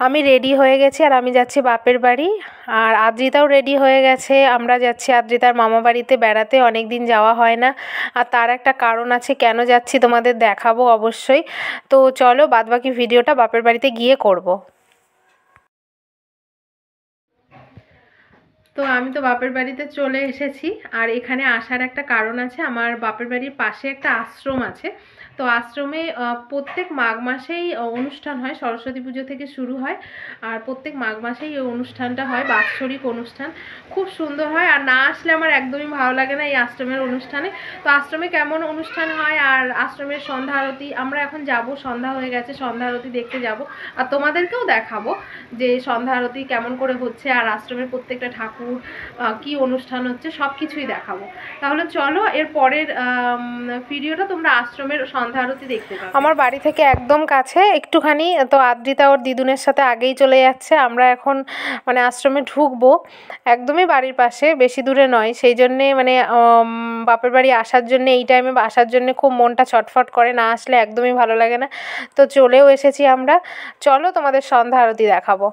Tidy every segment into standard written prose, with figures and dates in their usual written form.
আমি রেডি হয়ে গেছি আর আমি যাচ্ছি বাপের বাড়ি। আর আদ্রিতাও রেডি হয়ে গেছে, আমরা যাচ্ছি আদ্রিতার মামা বাড়িতে বেড়াতে, অনেক দিন যাওয়া হয় না। আর তার একটা কারণ আছে কেন যাচ্ছি তোমাদের দেখাবো অবশ্যই। তো চলো বাদবাকি ভিডিওটা বাপের বাড়িতে গিয়ে করব। তো আমি তো বাপের বাড়িতে চলে এসেছি। আর এখানে আসার একটা কারণ আছে, আমার বাপের বাড়ির পাশে একটা আশ্রম আছে। তো আশ্রমে প্রত্যেক মাঘ মাসেই অনুষ্ঠান হয়, সরস্বতী পুজো থেকে শুরু হয়। আর প্রত্যেক মাঘ মাসেই এই অনুষ্ঠানটা হয়, বাৎসরিক অনুষ্ঠান। খুব সুন্দর হয়, আর না আসলে আমার একদমই ভালো লাগে না এই আশ্রমের অনুষ্ঠানে। তো আশ্রমে কেমন অনুষ্ঠান হয় আর আশ্রমের সন্ধ্যা আরতি, আমরা এখন যাব, সন্ধ্যা হয়ে গেছে, সন্ধ্যা আরতি দেখতে যাব। আর তোমাদেরকেও দেখাবো যে সন্ধ্যা আরতি কেমন করে হচ্ছে আর আশ্রমের প্রত্যেকটা ঠাকুর কি অনুষ্ঠান হচ্ছে সব কিছুই দেখাবো। তাহলে চলো এর পরের ভিডিওটা তোমরা আশ্রমের সন্ধ্যা আরতি দেখতে পাবে। আমার বাড়ি থেকে একদম কাছে একটুখানি, তো আদ্রিতা ওর দিদুনের সাথে আগেই চলে যাচ্ছে। আমরা এখন মানে আশ্রমে ঢুকবো, একদমই বাড়ির পাশে, বেশি দূরে নয়। সেই জন্যে মানে বাপের বাড়ি আসার জন্যে, এই টাইমে আসার জন্যে খুব মনটা ছটফট করে, না আসলে একদমই ভালো লাগে না। তো চলেও এসেছি আমরা, চলো তোমাদের সন্ধ্যা আরতি দেখাবো।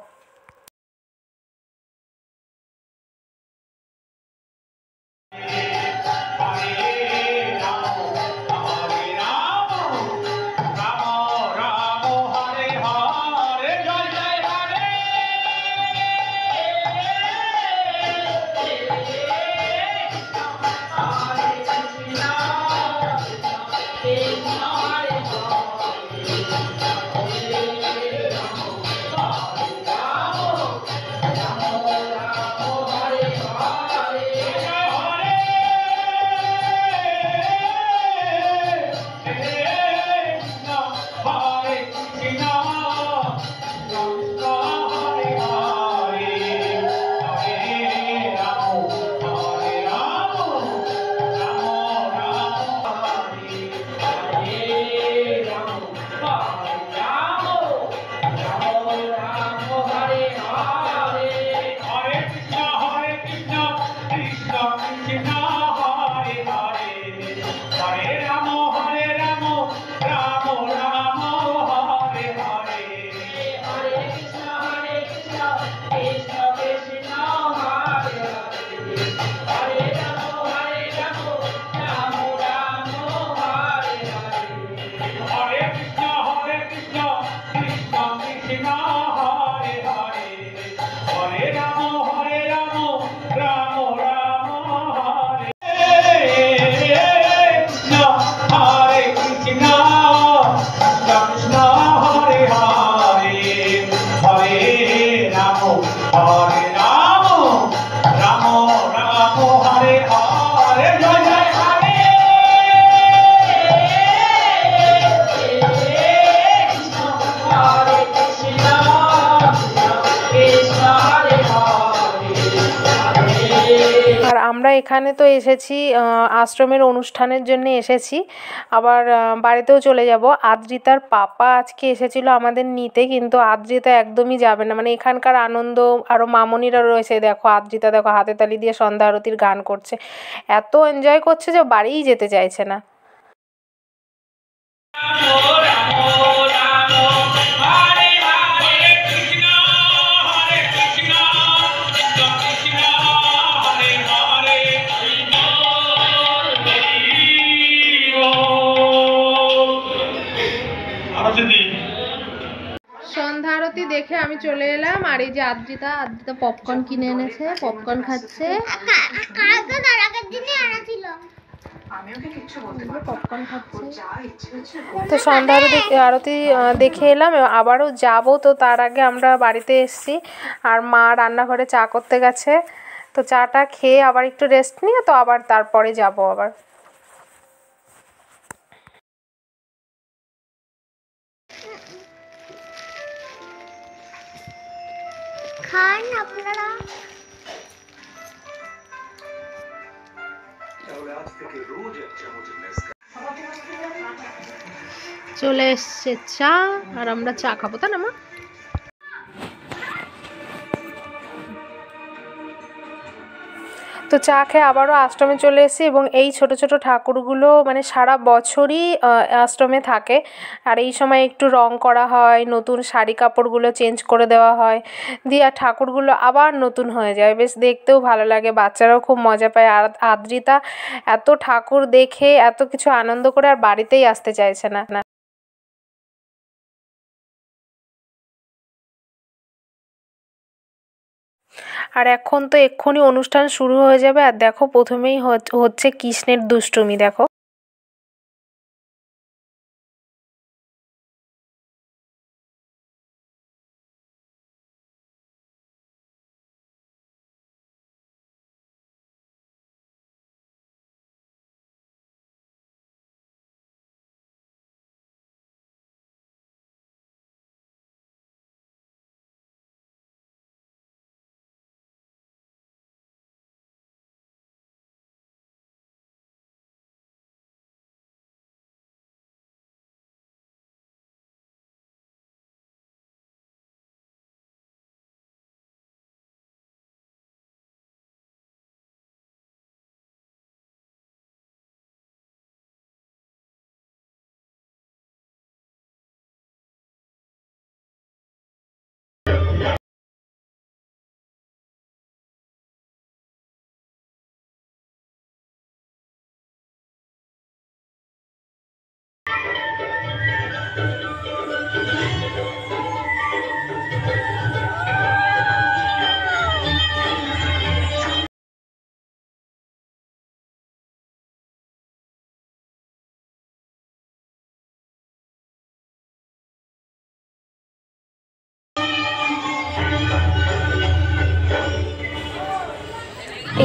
আর আমরা এখানে তো এসেছি আশ্রমের অনুষ্ঠানের জন্য এসেছি, আবার বাড়িতেও চলে যাব। আদ্রিতার পাপা আজকে এসেছিল আমাদের নিতে, কিন্তু আদ্রিতা একদমই যাবে না, মানে এখানকার আনন্দ, আরও মামনিরা রয়েছে, দেখো আদ্রিতা দেখো হাতে তালি দিয়ে সন্ধ্যা আরতির গান করছে, এত এনজয় করছে যে বাড়িই যেতে চাইছে না। সন্ধ্যা আরতি দেখে আমি চলে এলাম, আর এই যে আদ্রিতা পপকর্ন কিনে এনেছে, পপকর্ন খাচ্ছে। তো সন্ধ্যা আরতি দেখে এলাম, আবারও যাব। তো তার আগে আমরা বাড়িতে এসেছি, আর মা রান্নাঘরে চা করতে গেছে। তো চাটা খেয়ে আবার একটু রেস্ট নিয়ে তো আবার তারপরে যাব আবার। খান আপনারা। চলে এসছে চা, আর আমরা চা খাবো, তা না মা? তো তো চা খেয়ে আবারও আশ্রমে চলে এসেছি এবং এই ছোট ছোট ঠাকুরগুলো মানে সারা বছরই আশ্রমে থাকে। আর এই সময় একটু রং করা হয়, নতুন শাড়ি কাপড়গুলো চেঞ্জ করে দেওয়া হয়, দিয়ে আর ঠাকুরগুলো আবার নতুন হয়ে যায়, বেশ দেখতেও ভালো লাগে, বাচ্চারাও খুব মজা পায়। আর আদ্রিতা এত ঠাকুর দেখে এত কিছু আনন্দ করে আর বাড়িতেই আসতে চাইছে না। আর এখন তো এক্ষুনি অনুষ্ঠান শুরু হয়ে যাবে, আর দেখো প্রথমেই হচ্ছে কৃষ্ণের দুষ্টুমি, দেখো।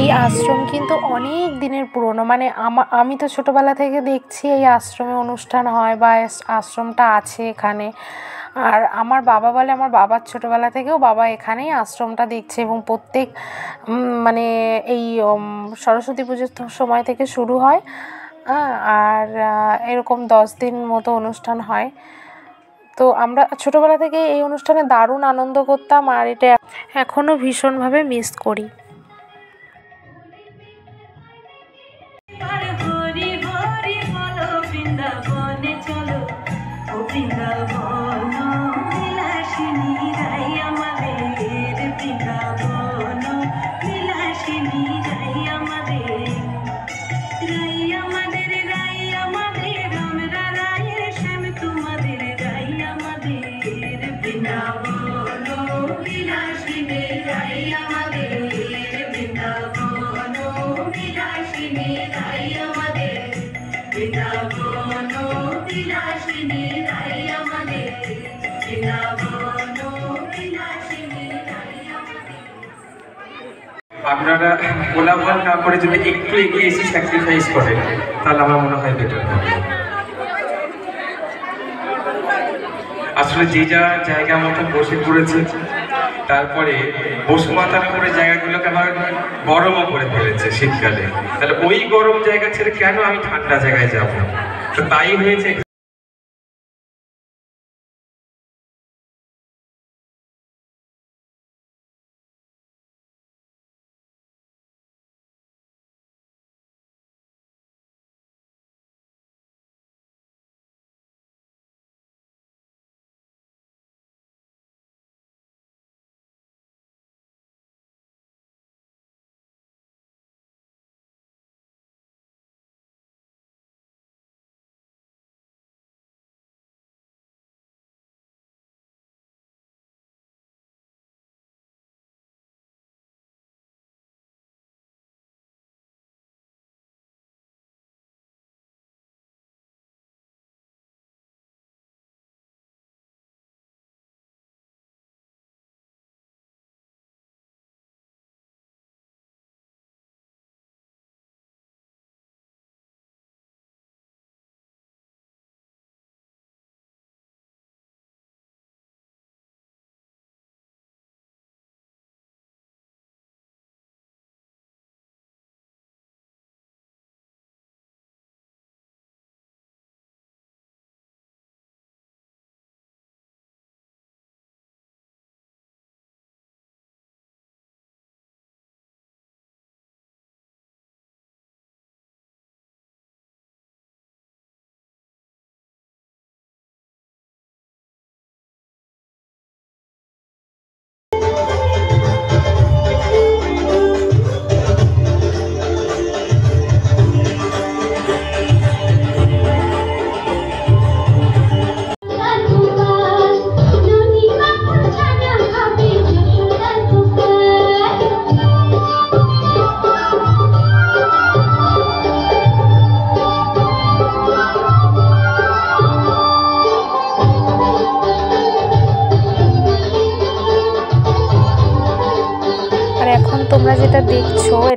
এই আশ্রম কিন্তু অনেক দিনের পুরনো, মানে আমি তো ছোটোবেলা থেকে দেখছি এই আশ্রমে অনুষ্ঠান হয় বা আশ্রমটা আছে এখানে। আর আমার বাবা বলে আমার বাবার ছোটোবেলা থেকেও বাবা এখানেই আশ্রমটা দেখছে এবং প্রত্যেক মানে এই সরস্বতী পুজোর সময় থেকে শুরু হয়। আর এরকম 10 দিন মতো অনুষ্ঠান হয়। তো আমরা ছোটোবেলা থেকে এই অনুষ্ঠানে দারুণ আনন্দ করতাম, আর এটা এখনও ভীষণভাবে মিস করি। হরি হরি বলো বৃন্দাবনে চলো, ও বৃন্দাবন বিলাসিনী রাই আমাদের, বৃন্দাবন বিলাসিনী রাই আমাদের, রাই আমাদের, রাই আমাদের, আমরা রায়ের শ্যাম তোমাদের, রাই আমাদের বৃন্দাবন বিলাসিনী রাই আমাদের, বৃন্দাবন বিলাসিনী রাই আমাদের, বৃন্দাবন বিলাসিনী রাই আমাদের, বৃন্দাবন বিলাসিনী রাই আমাদের। আপনারা কোলাহল না করে যদি একটু এগিয়ে এসে স্যাক্রিফাইস করেন তাহলে আমার মনে হয় বেটার হবে। আসলে যে যা জায়গা মতো বসে পড়েছে, তারপরে বসুমাতার উপরে জায়গাগুলোকে আবার গরমও করে ফেলেছে শীতকালে, তাহলে ওই গরম জায়গা ছেড়ে কেন আমি ঠান্ডা জায়গায় যাব? তো তাই হয়েছে।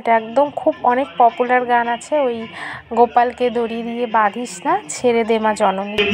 এটা একদম খুব অনেক পপুলার গান আছে, ওই গোপালকে দড়ি দিয়ে বাঁধিস না, ছেড়ে দে মা জননী।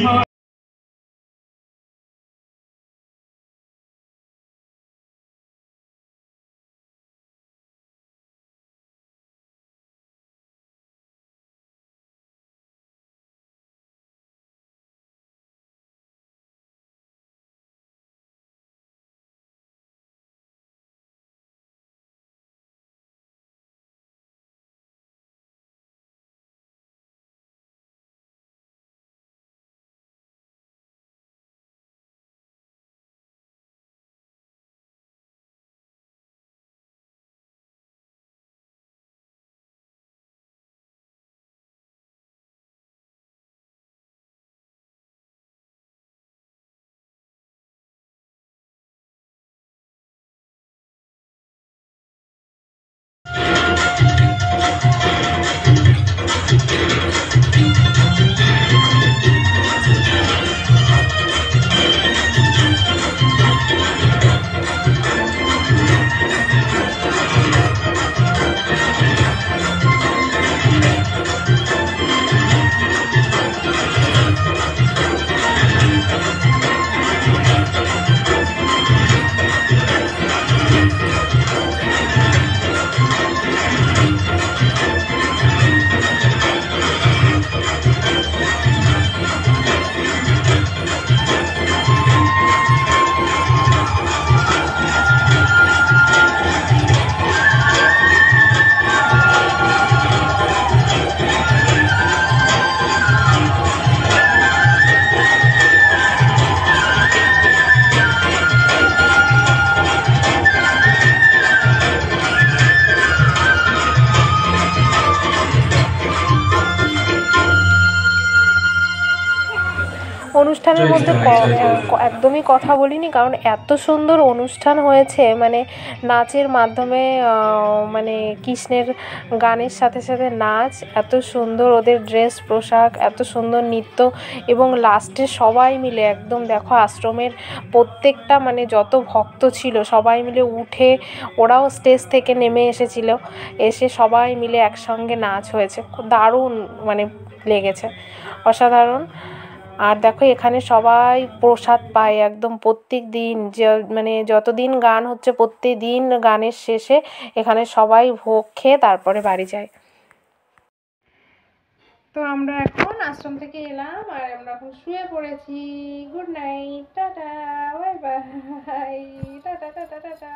অনুষ্ঠানের মধ্যে একদমই কথা বলিনি, কারণ এত সুন্দর অনুষ্ঠান হয়েছে, মানে নাচের মাধ্যমে মানে কৃষ্ণের গানের সাথে সাথে নাচ, এত সুন্দর ওদের ড্রেস পোশাক, এত সুন্দর নৃত্য, এবং লাস্টে সবাই মিলে একদম দেখো আশ্রমের প্রত্যেকটা মানে যত ভক্ত ছিল সবাই মিলে উঠে, ওরাও স্টেজ থেকে নেমে এসেছিল, এসে সবাই মিলে একসঙ্গে নাচ হয়েছে, খুব দারুণ মানে লেগেছে, অসাধারণ। আর দেখো এখানে সবাই প্রসাদ পায় একদম প্রত্যেক দিন, যে মানে যতদিন গান হচ্ছে প্রত্যেক দিন গানের শেষে এখানে সবাই ভোগ খেয়ে তারপরে বাড়ি যায়। তো আমরা এখন আশ্রম থেকে এলাম আর আমরা এখন শুয়ে পড়েছি। Good night, tata, bye bye, tata tata tata.